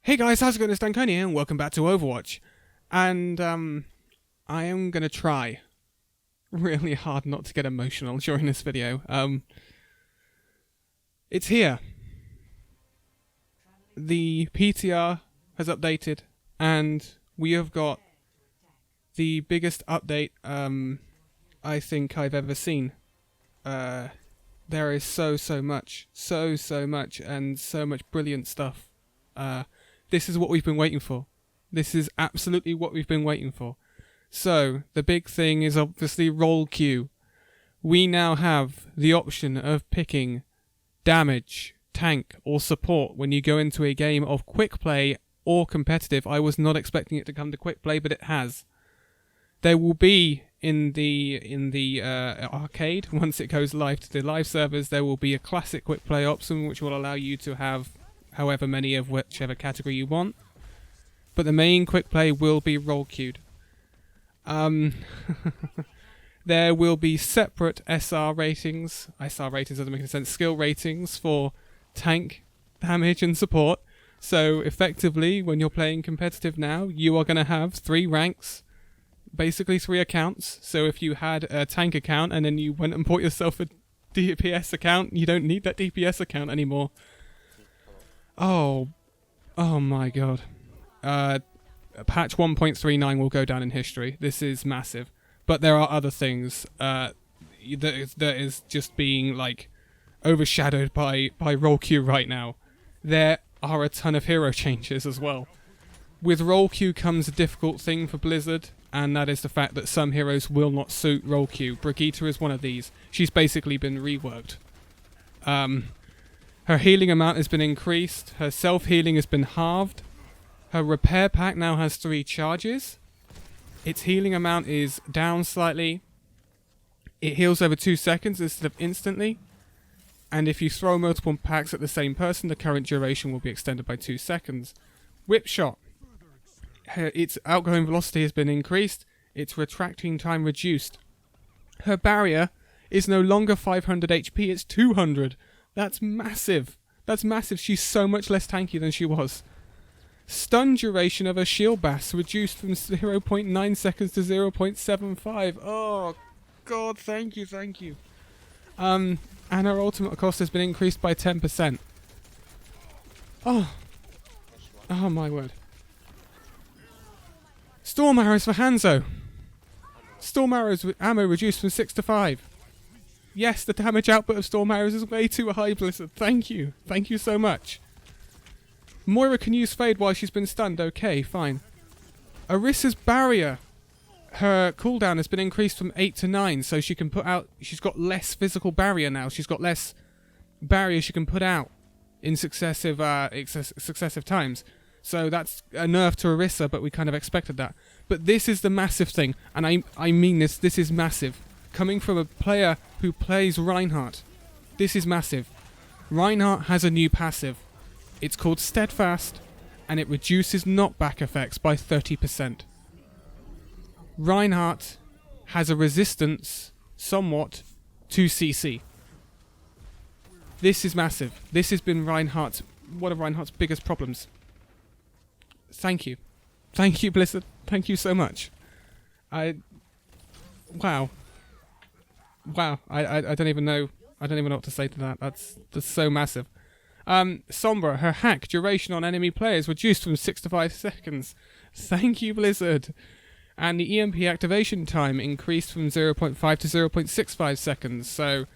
Hey guys, how's it going? It's Danconia and welcome back to Overwatch. And I am gonna try really hard not to get emotional during this video. It's here. The PTR has updated and we have got the biggest update I think I've ever seen. There is so much and so much brilliant stuff. This is what we've been waiting for. This is absolutely what we've been waiting for. So, the big thing is obviously role queue. We now have the option of picking damage, tank, or support when you go into a game of quick play or competitive. I was not expecting it to come to quick play, but it has. There will be in the arcade, once it goes live to the live servers, there will be a classic quick play option which will allow you to have however many of whichever category you want, but the main quick play will be role queued. There will be separate SR ratings doesn't make any sense, skill ratings for tank, damage and support. So effectively, when you're playing competitive now, you are going to have 3 ranks, basically 3 accounts. So if you had a tank account and then you went and bought yourself a DPS account, you don't need that DPS account anymore. Oh my god. Patch 1.39 will go down in history. This is massive. But there are other things that is just being like overshadowed by role queue right now. There are a ton of hero changes as well. With role queue comes a difficult thing for Blizzard, and that is the fact that some heroes will not suit role queue. Brigitte is one of these. She's basically been reworked. Her healing amount has been increased, her self-healing has been halved, her repair pack now has 3 charges, its healing amount is down slightly, it heals over 2 seconds instead of instantly, and if you throw multiple packs at the same person, the current duration will be extended by 2 seconds. Whip shot. Its outgoing velocity has been increased, its retracting time reduced. Her barrier is no longer 500 HP, it's 200. That's massive. That's massive. She's so much less tanky than she was. Stun duration of her shield bass reduced from 0.9 seconds to 0.75. Oh, God, thank you. And her ultimate cost has been increased by 10%. Oh my word. Storm arrows for Hanzo. Storm arrows with ammo reduced from 6 to 5. Yes, the damage output of Storm Arrows is way too high, Blizzard. Thank you. Thank you so much. Moira can use Fade while she's been stunned. Okay, fine. Orissa's barrier. Her cooldown has been increased from 8 to 9, so she can put out... She's got less physical barrier now. She's got less barrier she can put out in successive times. So that's a nerf to Orisa, but we kind of expected that. But this is the massive thing, and I mean this. This is massive. Coming from a player who plays Reinhardt, this is massive. Reinhardt has a new passive. It's called Steadfast, and it reduces knockback effects by 30%. Reinhardt has a resistance, somewhat, to CC. This is massive. This has been one of Reinhardt's biggest problems. Thank you. Thank you, Blizzard. Thank you so much. Wow. I don't even know what to say to that. That's so massive. Sombra, her hack duration on enemy players reduced from 6 to 5 seconds. Thank you, Blizzard. And the EMP activation time increased from 0.5 to 0.65 seconds. So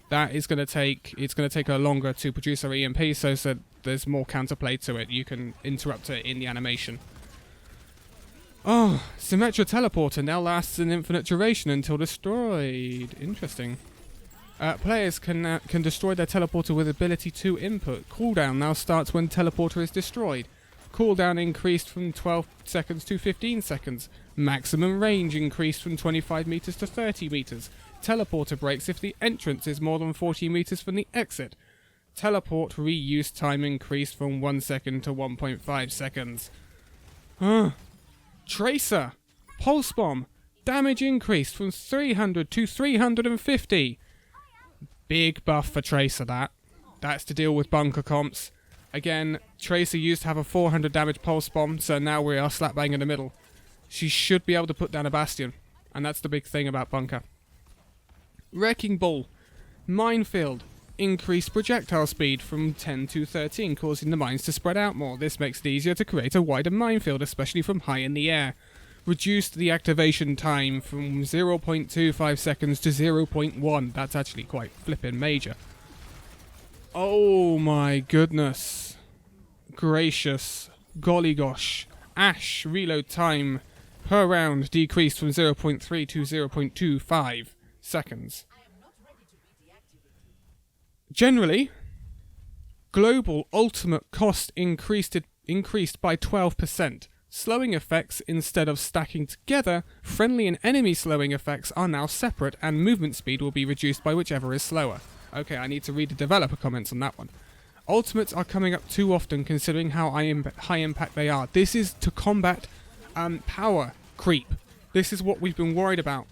that is going to take her longer to produce her EMP. So there's more counterplay to it. You can interrupt it in the animation. Oh, Symmetra Teleporter now lasts an infinite duration until destroyed. Interesting. Players can destroy their teleporter with ability 2 input. Cooldown now starts when teleporter is destroyed. Cooldown increased from 12 seconds to 15 seconds. Maximum range increased from 25 meters to 30 meters. Teleporter breaks if the entrance is more than 40 meters from the exit. Teleport reuse time increased from 1 second to 1.5 seconds. Tracer. Pulse Bomb. Damage increased from 300 to 350. Big buff for Tracer, that. That's to deal with bunker comps. Again, Tracer used to have a 400 damage pulse bomb, so now we are slap bang in the middle. She should be able to put down a Bastion, and that's the big thing about Bunker. Wrecking Ball. Minefield. Increased projectile speed from 10 to 13, causing the mines to spread out more. This makes it easier to create a wider minefield, especially from high in the air. Reduced the activation time from 0.25 seconds to 0.1. That's actually quite flippin' major. Oh my goodness. Gracious. Golly gosh. Ash reload time per round decreased from 0.3 to 0.25 seconds. Generally, global ultimate cost increased by 12%. Slowing effects, instead of stacking together, friendly and enemy slowing effects are now separate, and movement speed will be reduced by whichever is slower. Okay, I need to read the developer comments on that one. Ultimates are coming up too often considering how high impact they are. This is to combat power creep. This is what we've been worried about.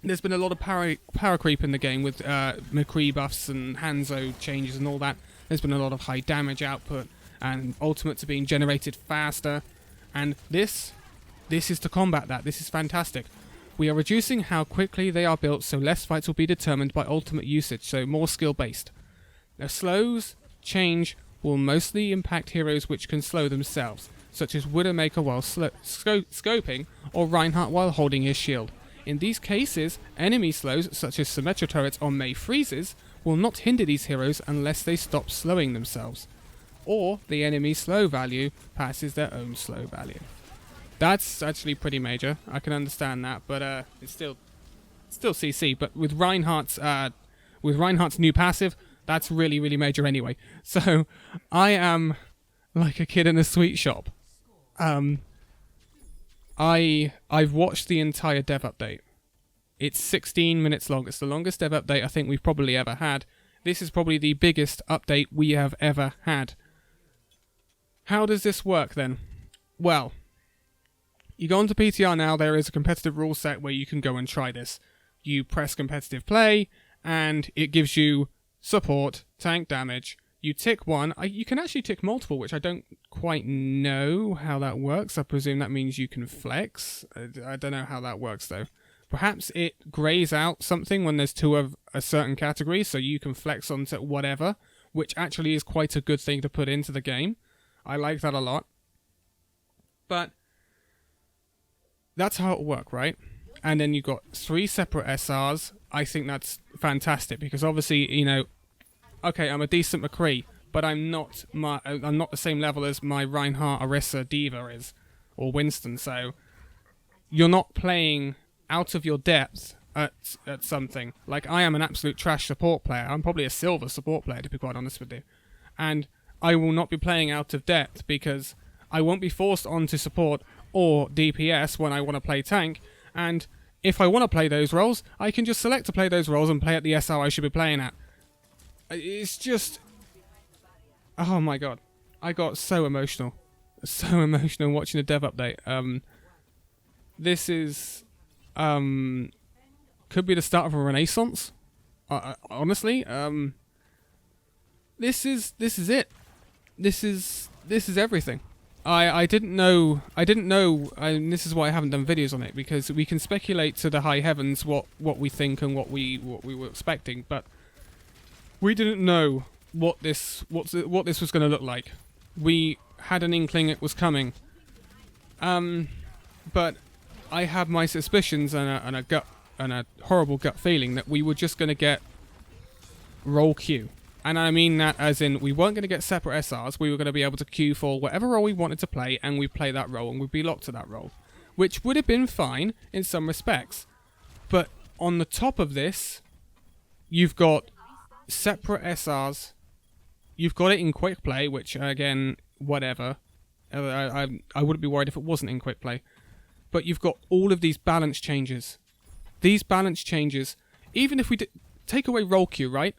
There's been a lot of power creep in the game with McCree buffs and Hanzo changes and all that. There's been a lot of high damage output, and ultimates are being generated faster. And this is to combat that. This is fantastic. We are reducing how quickly they are built, so less fights will be determined by ultimate usage, so more skill-based. Now, slows change will mostly impact heroes which can slow themselves, such as Widowmaker while scoping, or Reinhardt while holding his shield. In these cases, enemy slows, such as Symmetra turrets or Mei freezes, will not hinder these heroes unless they stop slowing themselves, or the enemy slow value passes their own slow value. That's actually pretty major. I can understand that, but it's still CC. But with Reinhardt's new passive, that's really, really major anyway. So I am like a kid in a sweet shop. I've watched the entire dev update. It's 16 minutes long. It's the longest dev update I think we've probably ever had. This is probably the biggest update we have ever had. How does this work then? Well, you go onto PTR now, there is a competitive rule set where you can go and try this. You press competitive play, and it gives you support, tank damage. You tick one. You can actually tick multiple, which I don't quite know how that works. I presume that means you can flex. I don't know how that works, though. Perhaps it grays out something when there's two of a certain category, so you can flex onto whatever, which actually is quite a good thing to put into the game. I like that a lot. But that's how it'll work, right? And then you've got 3 separate SRs. I think that's fantastic because obviously, you know, okay, I'm a decent McCree, but I'm not the same level as my Reinhardt, Orisa, Diva is, or Winston. So you're not playing out of your depth at something. Like, I am an absolute trash support player. I'm probably a silver support player, to be quite honest with you. And I will not be playing out of depth because I won't be forced onto support or DPS when I want to play tank, and if I want to play those roles, I can just select to play those roles and play at the SR I should be playing at. It's just... oh my god. I got so emotional. So emotional watching the dev update. This is... could be the start of a renaissance. Honestly. This is it. This is everything. I didn't know, and this is why I haven't done videos on it, because we can speculate to the high heavens what we think and what we were expecting, but we didn't know what this was going to look like. We had an inkling it was coming, but I had my suspicions and a horrible gut feeling that we were just going to get role queue. And I mean that as in, we weren't going to get separate SRs, we were going to be able to queue for whatever role we wanted to play, and we'd play that role, and we'd be locked to that role. Which would have been fine in some respects. But on the top of this, you've got separate SRs, you've got it in quick play, which, again, whatever. I wouldn't be worried if it wasn't in quick play. But you've got all of these balance changes. These balance changes, even if we take away role queue, right?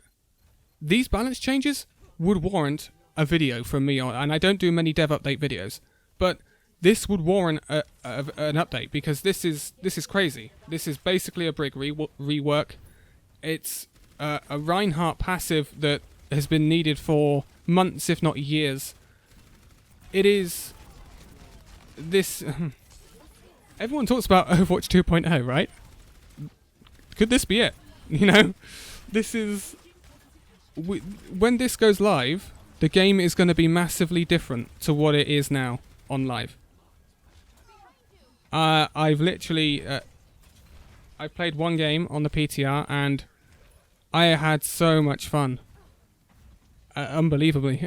These balance changes would warrant a video from me on, and I don't do many dev update videos, but this would warrant an update because this is crazy. This is basically a Brig rework. It's a Reinhardt passive that has been needed for months, if not years. It is this. Everyone talks about Overwatch 2.0, right? Could this be it? You know, this is. When this goes live, the game is going to be massively different to what it is now on live. I've literally. I played one game on the PTR and I had so much fun. Unbelievably.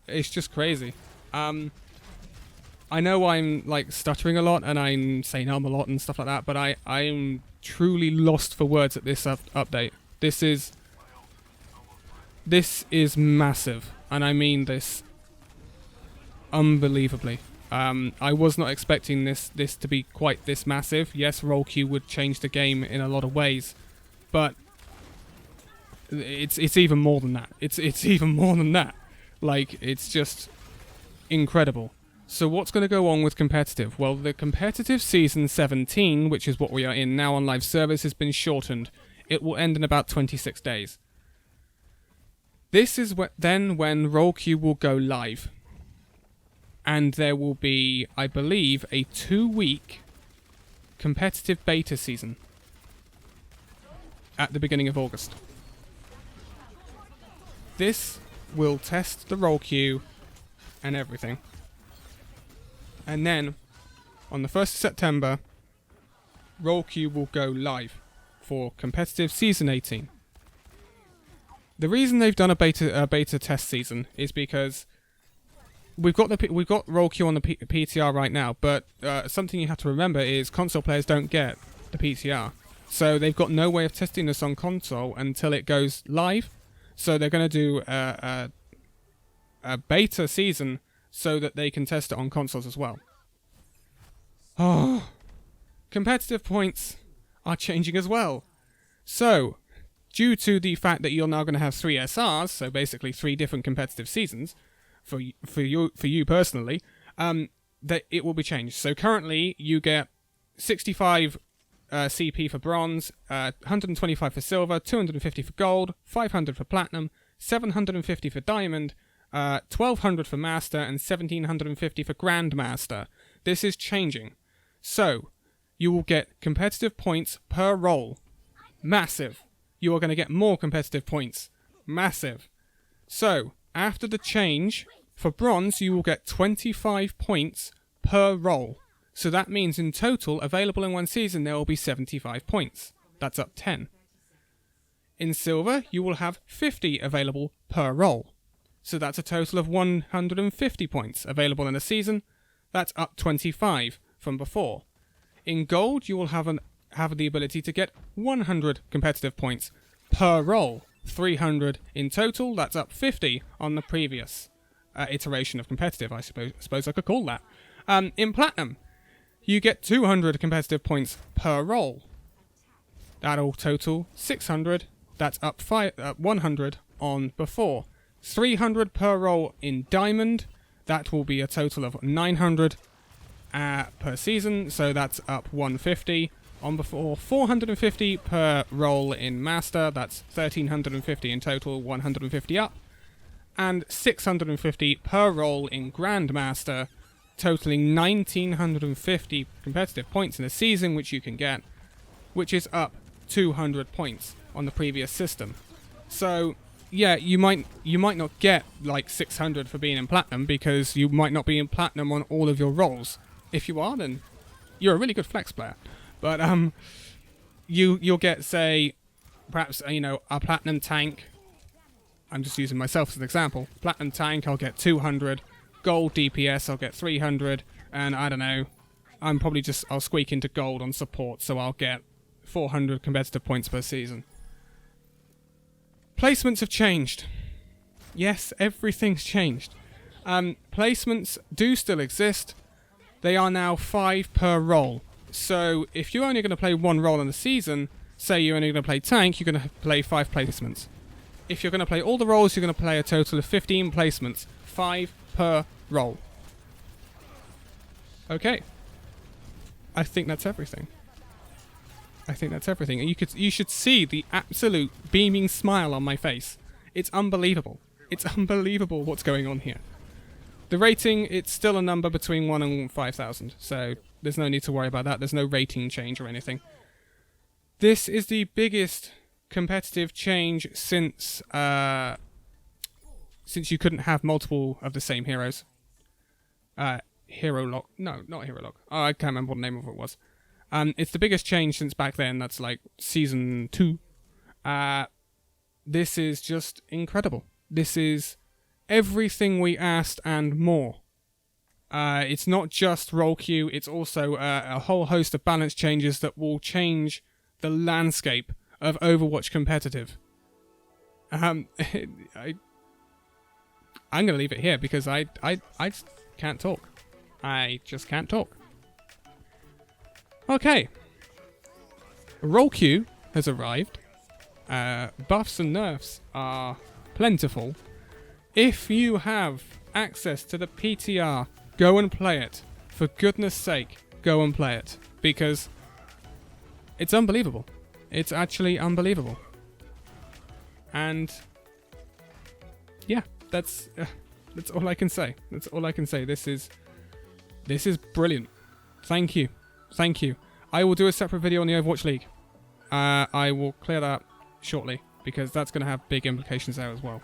It's just crazy. I know I'm like stuttering a lot and I'm saying a lot and stuff like that, but I'm truly lost for words at this update. This is massive, and I mean this unbelievably. I was not expecting this to be quite this massive. Yes, roll queue would change the game in a lot of ways, but it's even more than that. It's even more than that. Like, it's just incredible. So what's going to go on with competitive? Well, the competitive season 17, which is what we are in now on live service, has been shortened. It will end in about 26 days. This is then when roll queue will go live. And there will be, I believe, a 2-week competitive beta season at the beginning of August. This will test the roll queue and everything. And then, on the 1st of September, roll queue will go live for competitive season 18. The reason they've done a beta test season is because we've got roll queue on the PTR right now, but something you have to remember is console players don't get the PTR, so they've got no way of testing this on console until it goes live. So they're going to do a beta season so that they can test it on consoles as well. Oh, competitive points are changing as well. So, due to the fact that you're now going to have 3 SRs, so basically 3 different competitive seasons, for you personally, that it will be changed. So currently you get 65 CP for bronze, 125 for silver, 250 for gold, 500 for platinum, 750 for diamond, 1200 for master, and 1750 for grandmaster. This is changing. So you will get competitive points per role. Massive. You are going to get more competitive points. Massive. So after the change, for bronze, you will get 25 points per role. So that means in total, available in one season, there will be 75 points. That's up 10. In silver, you will have 50 available per role. So that's a total of 150 points available in a season. That's up 25 from before. In gold, you will have the ability to get 100 competitive points per role. 300 in total, that's up 50 on the previous iteration of competitive, I suppose I could call that. In platinum, you get 200 competitive points per role. That'll total 600, that's up 100 on before. 300 per role in diamond, that will be a total of 900 per season, so that's up 150. On before, 450 per role in master, that's 1350 in total, 150 up, and 650 per role in grandmaster, totaling 1950 competitive points in a season, which you can get, which is up 200 points on the previous system. So yeah, you might not get like 600 for being in platinum, because you might not be in platinum on all of your roles. If you are, then you're a really good flex player. But you'll get, say, perhaps, a platinum tank. I'm just using myself as an example. Platinum tank, I'll get 200. Gold DPS, I'll get 300. And I don't know, I'll squeak into gold on support, so I'll get 400 competitive points per season. Placements have changed. Yes, everything's changed. Placements do still exist. They are now 5 per role. So if you're only going to play one role in the season, say you're only going to play tank, you're going to play 5 placements. If you're going to play all the roles, you're going to play a total of 15 placements. 5 per role. Okay. I think that's everything. And you should see the absolute beaming smile on my face. It's unbelievable. It's unbelievable what's going on here. The rating, it's still a number between 1 and 5,000, so there's no need to worry about that. There's no rating change or anything. This is the biggest competitive change since you couldn't have multiple of the same heroes. Hero lock. No, not hero lock. Oh, I can't remember what the name of it was. It's the biggest change since back then. That's like season 2. This is just incredible. This is everything we asked and more. It's not just role queue. It's also a whole host of balance changes that will change the landscape of Overwatch competitive. I'm going to leave it here because I just can't talk. I just can't talk. Okay. Role queue has arrived. Buffs and nerfs are plentiful. If you have access to the PTR, go and play it. For goodness sake, go and play it. Because it's unbelievable. It's actually unbelievable. And yeah, that's all I can say. That's all I can say. This is brilliant. Thank you. Thank you. I will do a separate video on the Overwatch League. I will clear that up shortly because that's going to have big implications there as well.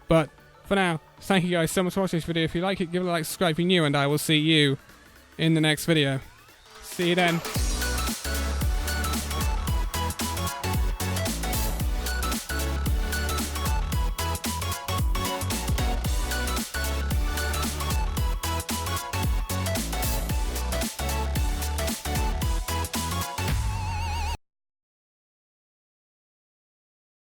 But for now, thank you guys so much for watching this video. If you like it, give it a like, subscribe if you're new, and I will see you in the next video. See you then.